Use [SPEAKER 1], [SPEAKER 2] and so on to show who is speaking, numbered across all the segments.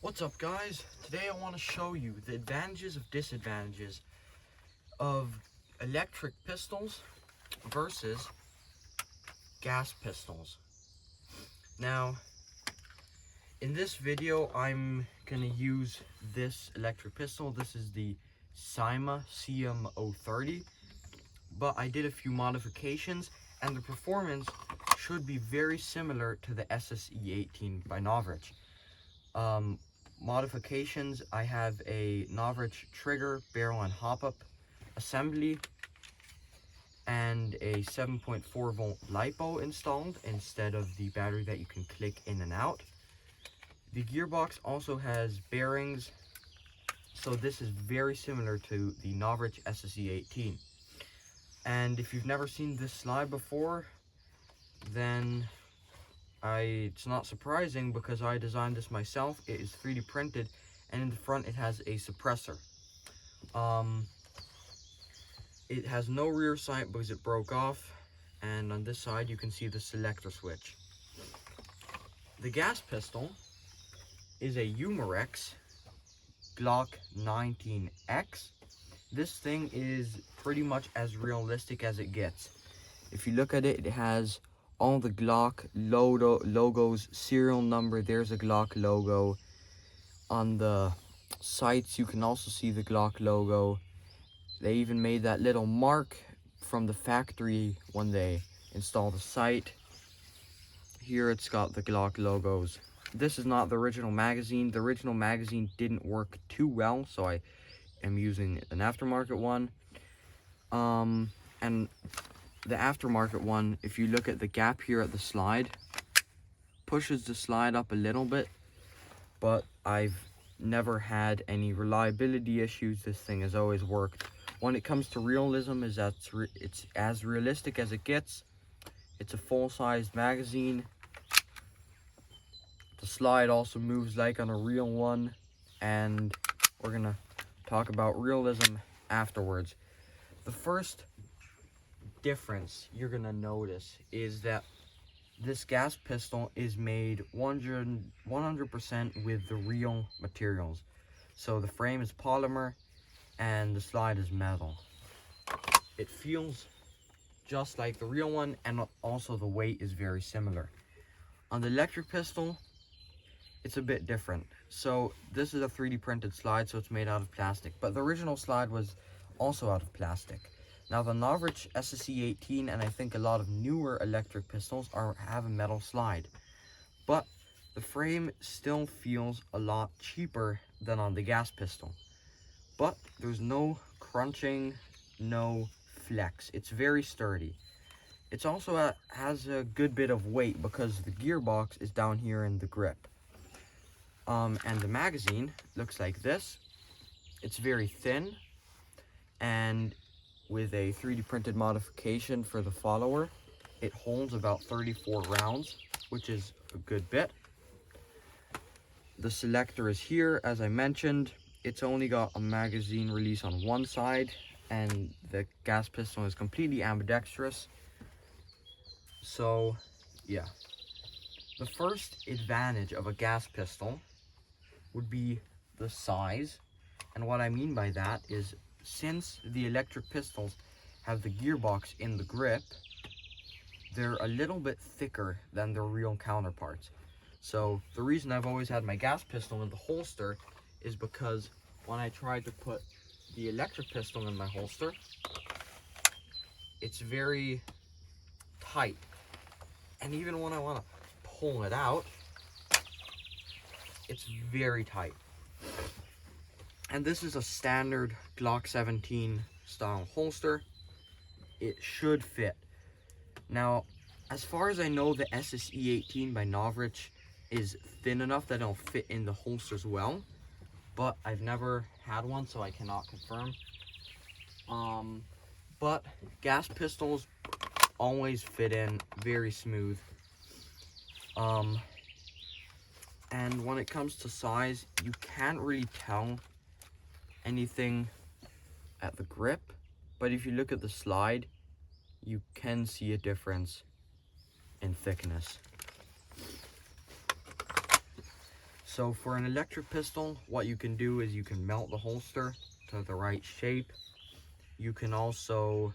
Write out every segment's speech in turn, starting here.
[SPEAKER 1] What's up, guys? Today I want to show you the advantages and disadvantages of electric pistols versus gas pistols. Now, in this video I'm going to use this electric pistol. This is the cm030, but I did a few modifications and the performance should be very similar to the SSE18 by Novrich. Modifications: I have a Novrich trigger, barrel, and hop-up assembly, and a 7.4 volt LiPo installed instead of the battery that you can click in and out. The gearbox also has bearings, so this is very similar to the Novrich SSE18. And if you've never seen this slide before, then it's not surprising because I designed this myself. It is 3D printed, and in the front it has a suppressor. It has no rear sight because it broke off, and on this side you can see the selector switch. The gas pistol is a umarex glock19x. This thing is pretty much as realistic as it gets. If you look at it, it has all the Glock logos, serial number. There's a Glock logo. On the sights you can also see the Glock logo. They even made that little mark from the factory when they installed the sight. Here it's got the Glock logos. This is not the original magazine. The original magazine didn't work too well, so I am using an aftermarket one. And the aftermarket one, if you look at the gap here at the slide, pushes the slide up a little bit, but I've never had any reliability issues. This thing has always worked. When it comes to realism, it's as realistic as it gets. It's a full-sized magazine. The slide also moves like on a real one, and we're gonna talk about realism afterwards. The first difference you're gonna notice is that this gas pistol is made 100% with the real materials. So the frame is polymer and the slide is metal. It feels just like the real one, and also the weight is very similar. On the electric pistol, it's a bit different. So this is a 3D printed slide, so it's made out of plastic, but the original slide was also out of plastic. Now the Novrich SSE18 and I think a lot of newer electric pistols have a metal slide, but the frame still feels a lot cheaper than on the gas pistol. But there's no crunching, no flex. It's very sturdy. It's also has a good bit of weight because the gearbox is down here in the grip. And the magazine looks like this. It's very thin, and with a 3D printed modification for the follower, it holds about 34 rounds, which is a good bit. The selector is here, as I mentioned. It's only got a magazine release on one side, and the gas pistol is completely ambidextrous. So, yeah. The first advantage of a gas pistol would be the size, and what I mean by that is, since the electric pistols have the gearbox in the grip, they're a little bit thicker than their real counterparts. So the reason I've always had my gas pistol in the holster is because when I tried to put the electric pistol in my holster, it's very tight. And even when I want to pull it out, it's very tight. And this is a standard Glock 17 style holster. It should fit. Now, as far as I know, the SSE18 by Novrich is thin enough that it'll fit in the holsters well, but I've never had one, so I cannot confirm. But gas pistols always fit in very smooth. And when it comes to size, you can't really tell anything at the grip, but if you look at the slide, you can see a difference in thickness. So for an electric pistol, what you can do is you can melt the holster to the right shape. You can also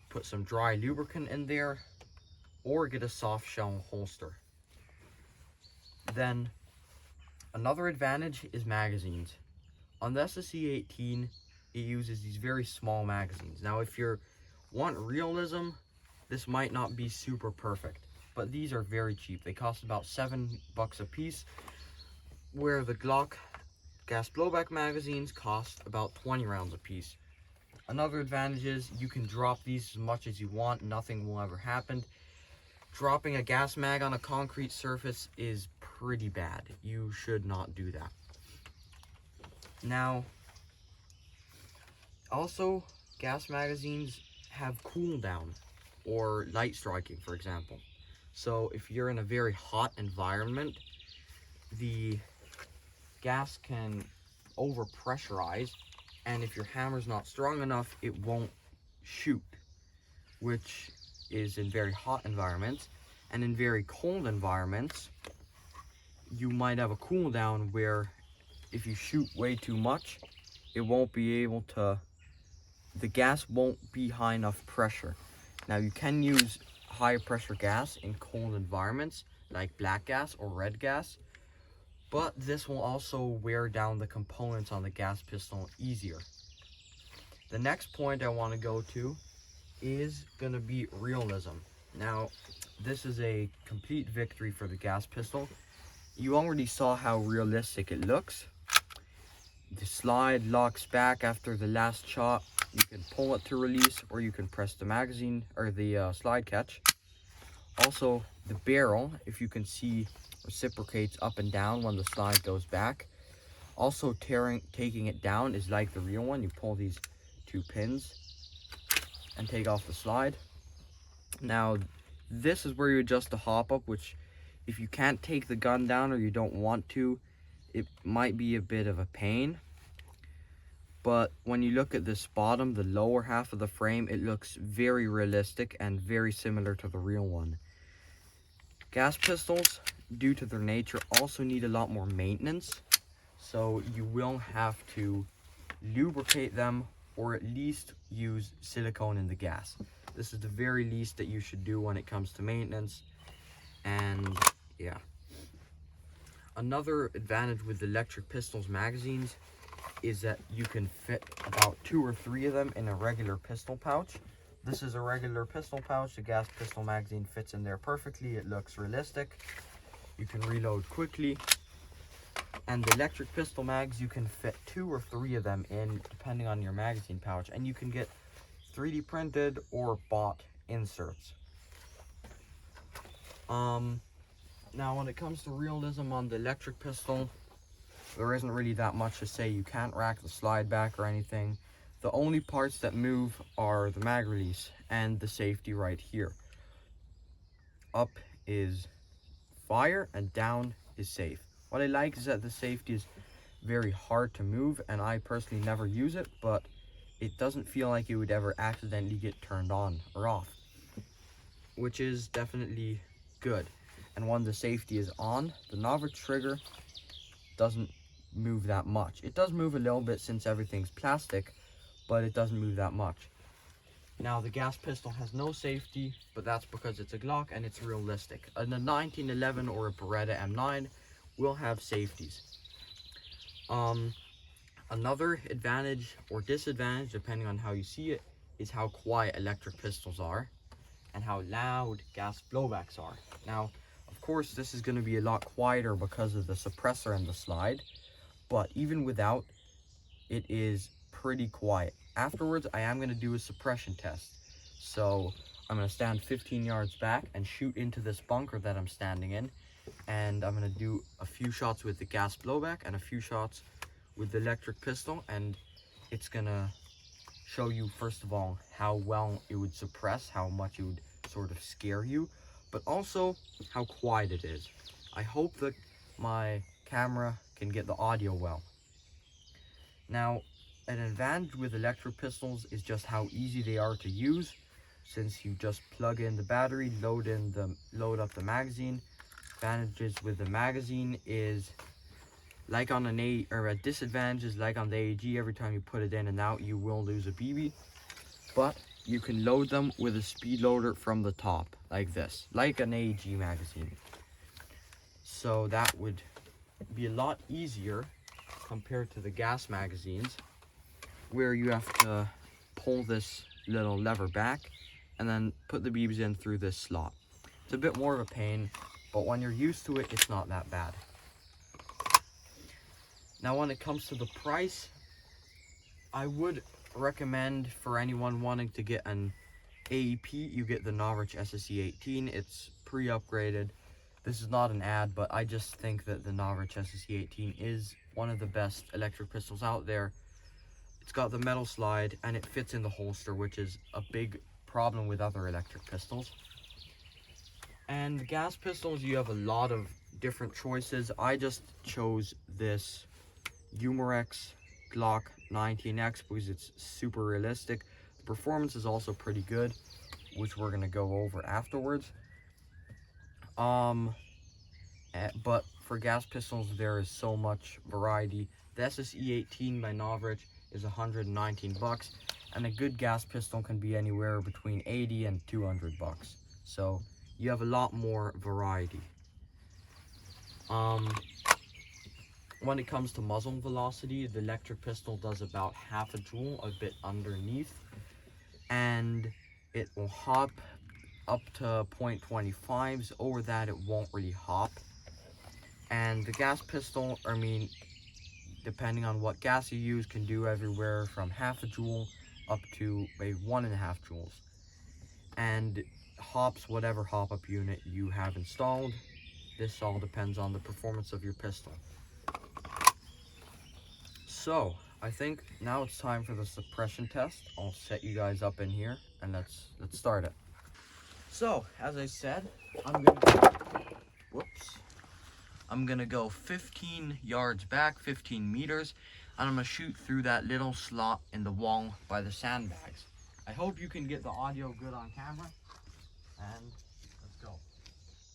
[SPEAKER 1] put some dry lubricant in there, or get a soft shell holster. Then another advantage is magazines. On the SSC-18, it uses these very small magazines. Now if you want realism, this might not be super perfect, but these are very cheap. They cost about $7 a piece, where the Glock gas blowback magazines cost about 20 rounds a piece. Another advantage is you can drop these as much as you want, nothing will ever happen. Dropping a gas mag on a concrete surface is pretty bad. You should not do that. Now, also, gas magazines have cooldown, or light striking, for example. So if you're in a very hot environment, the gas can overpressurize, and if your hammer's not strong enough, it won't shoot, which is in very hot environments. And in very cold environments, you might have a cooldown where if you shoot way too much, it won't be able to, the gas won't be high enough pressure. Now you can use high pressure gas in cold environments like black gas or red gas, but this will also wear down the components on the gas pistol easier. The next point I want to go to is going to be realism. Now, this is a complete victory for the gas pistol. You already saw how realistic it looks. The slide locks back after the last shot. You can pull it to release, or you can press the magazine or the slide catch. Also, the barrel, if you can see, reciprocates up and down when the slide goes back. Also, taking it down is like the real one. You pull these two pins and take off the slide. Now, this is where you adjust the hop up, which if you can't take the gun down or you don't want to, it might be a bit of a pain. But when you look at this bottom, the lower half of the frame, it looks very realistic and very similar to the real one. Gas pistols, due to their nature, also need a lot more maintenance. So you will have to lubricate them, or at least use silicone in the gas. This is the very least that you should do when it comes to maintenance. And yeah. Another advantage with electric pistols magazines is that you can fit about 2 or 3 of them in a regular pistol pouch. This is a regular pistol pouch. The gas pistol magazine fits in there perfectly. It looks realistic. You can reload quickly. And the electric pistol mags, you can fit 2 or 3 of them in, depending on your magazine pouch. And you can get 3D printed or bought inserts. Now when it comes to realism on the electric pistol, there isn't really that much to say. You can't rack the slide back or anything. The only parts that move are the mag release and the safety right here. Up is fire and down is safe. What I like is that the safety is very hard to move, and I personally never use it, but it doesn't feel like it would ever accidentally get turned on or off, which is definitely good. And when the safety is on, the novice trigger doesn't move that much. It does move a little bit since everything's plastic, but it doesn't move that much. Now the gas pistol has no safety, but that's because it's a Glock and it's realistic. A 1911 or a Beretta M9 will have safeties. Another advantage or disadvantage, depending on how you see it, is how quiet electric pistols are and how loud gas blowbacks are. Now, of course, this is going to be a lot quieter because of the suppressor and the slide, but even without, it is pretty quiet. Afterwards, I am going to do a suppression test. So I'm going to stand 15 yards back and shoot into this bunker that I'm standing in. And I'm going to do a few shots with the gas blowback and a few shots with the electric pistol. And it's going to show you, first of all, how well it would suppress, how much it would sort of scare you, but also how quiet it is. I hope that my camera can get the audio well. Now, an advantage with electric pistols is just how easy they are to use, since you just plug in the battery, load up the magazine, advantages with the magazine is like on an a disadvantages like on the AEG. Every time you put it in and out, you will lose a BB, but you can load them with a speed loader from the top like this, like an AEG magazine. So that would be a lot easier compared to the gas magazines, where you have to pull this little lever back and then put the BBs in through this slot. It's a bit more of a pain, but when you're used to it, it's not that bad. Now, when it comes to the price, I would recommend for anyone wanting to get an AEP, you get the Novrich SSE 18. It's pre-upgraded. This is not an ad, but I just think that the Novrich SSE 18 is one of the best electric pistols out there. It's got the metal slide and it fits in the holster, which is a big problem with other electric pistols. And gas pistols, you have a lot of different choices. I just chose this umarex glock19x because it's super realistic. The performance is also pretty good, which we're going to go over afterwards. But for gas pistols, there is so much variety. The SSE 18 by Novrich is 119 bucks, and a good gas pistol can be anywhere between 80 and 200 bucks. So you have a lot more variety. When it comes to muzzle velocity, the electric pistol does about half a joule, a bit underneath, and it will hop up to 0.25s. Over that, it won't really hop. And the gas pistol, I mean, depending on what gas you use, can do everywhere from half a joule up to a 1.5 joules. And hops whatever hop up unit you have installed. This all depends on the performance of your pistol. So I think now it's time for the suppression test. I'll set you guys up in here and let's start it. So as I said, I'm gonna go 15 yards back, 15 meters, and I'm gonna shoot through that little slot in the wall by the sandbags. I hope you can get the audio good on camera, and let's go.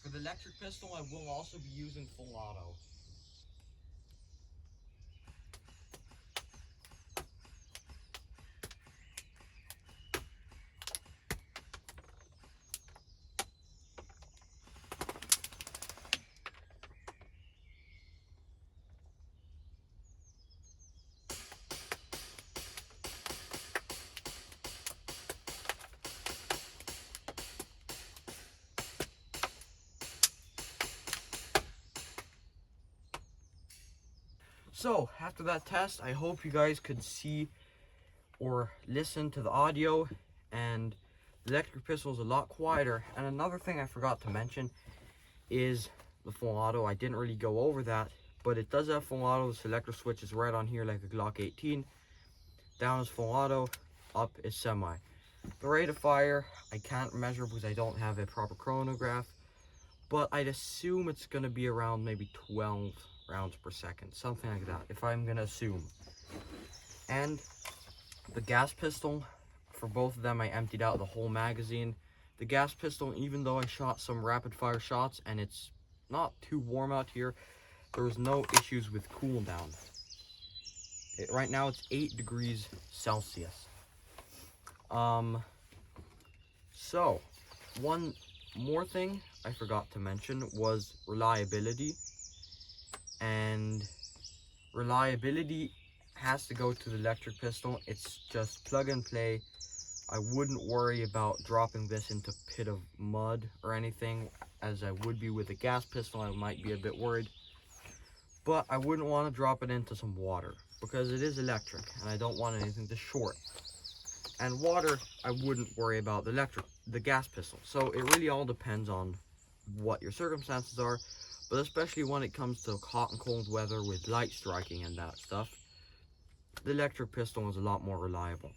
[SPEAKER 1] For the electric pistol, I will also be using full auto. So after that test, I hope you guys could see or listen to the audio, and the electric pistol is a lot quieter. And another thing I forgot to mention is the full auto. I didn't really go over that, but it does have full auto. The selector switch is right on here like a Glock 18. Down is full auto, up is semi. The rate of fire, I can't measure because I don't have a proper chronograph, but I'd assume it's going to be around maybe 12 rounds per second, something like that, if I'm going to assume. And the gas pistol, for both of them, I emptied out the whole magazine. The gas pistol, even though I shot some rapid fire shots and it's not too warm out here, there was no issues with cool down. Right now it's 8 degrees Celsius. So one more thing I forgot to mention was reliability. And reliability has to go to the electric pistol. It's just plug and play. I wouldn't worry about dropping this into a pit of mud or anything, as I would be with a gas pistol. I might be a bit worried, but I wouldn't want to drop it into some water because it is electric and I don't want anything to short. And water, I wouldn't worry about the gas pistol. So it really all depends on what your circumstances are, but especially when it comes to hot and cold weather with light striking and that stuff, the electric pistol is a lot more reliable.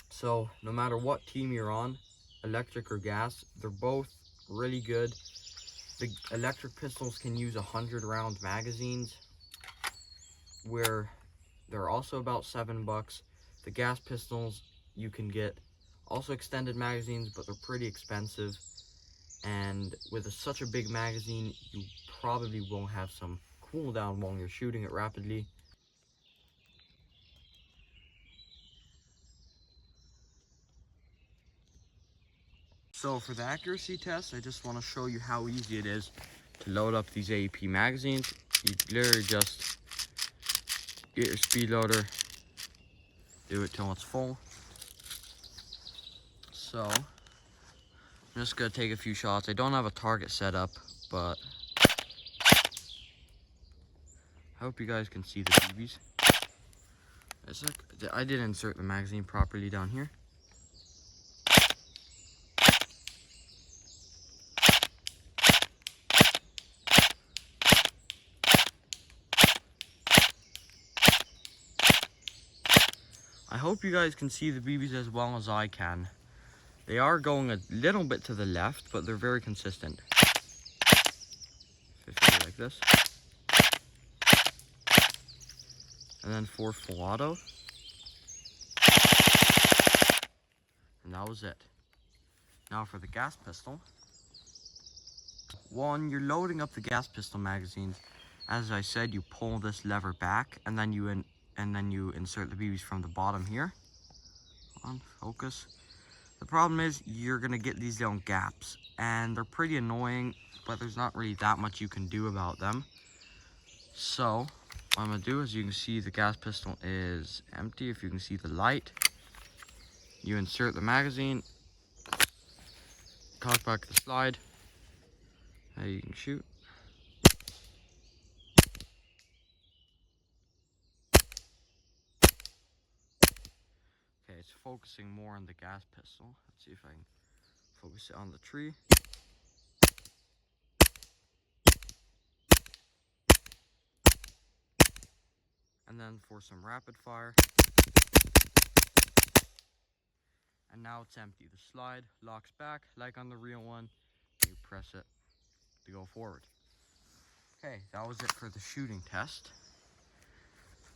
[SPEAKER 1] So no matter what team you're on, electric or gas, they're both really good. The electric pistols can use 100 round magazines, where they're also about $7. The gas pistols, you can get also extended magazines, but they're pretty expensive. and with such a big magazine, you probably won't have some cooldown while you're shooting it rapidly. So for the accuracy test, I just want to show you how easy it is to load up these AEP magazines. You literally just get your speed loader, do it till it's full. So I'm just gonna take a few shots. I don't have a target set up, but I hope you guys can see the BBs. I did insert the magazine properly down here. I hope you guys can see the BBs as well as I can. They are going a little bit to the left, but they're very consistent. 50 like this. And then 4 full auto. And that was it. Now for the gas pistol. When you're loading up the gas pistol magazines, as I said, you pull this lever back, and then you insert the BBs from the bottom here. On focus. The problem is you're gonna get these little gaps, and they're pretty annoying, but there's not really that much you can do about them. So what I'm gonna do is, you can see the gas pistol is empty. If you can see the light, you insert the magazine, cock back the slide. Now you can shoot. Okay, it's focusing more on the gas pistol. Let's see if I can focus it on the tree. And then for some rapid fire. And now it's empty. The slide locks back like on the real one. You press it to go forward. Okay, that was it for the shooting test.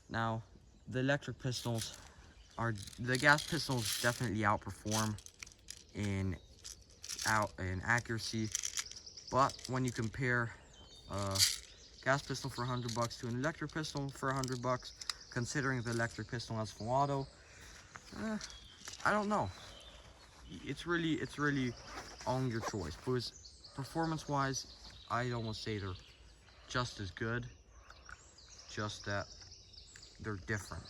[SPEAKER 1] Now, the electric pistols the gas pistols definitely outperform in accuracy, but when you compare a gas pistol for $100 to an electric pistol for $100, considering the electric pistol has full auto, I don't know. It's really on your choice, because performance-wise, I'd almost say they're just as good, just that they're different.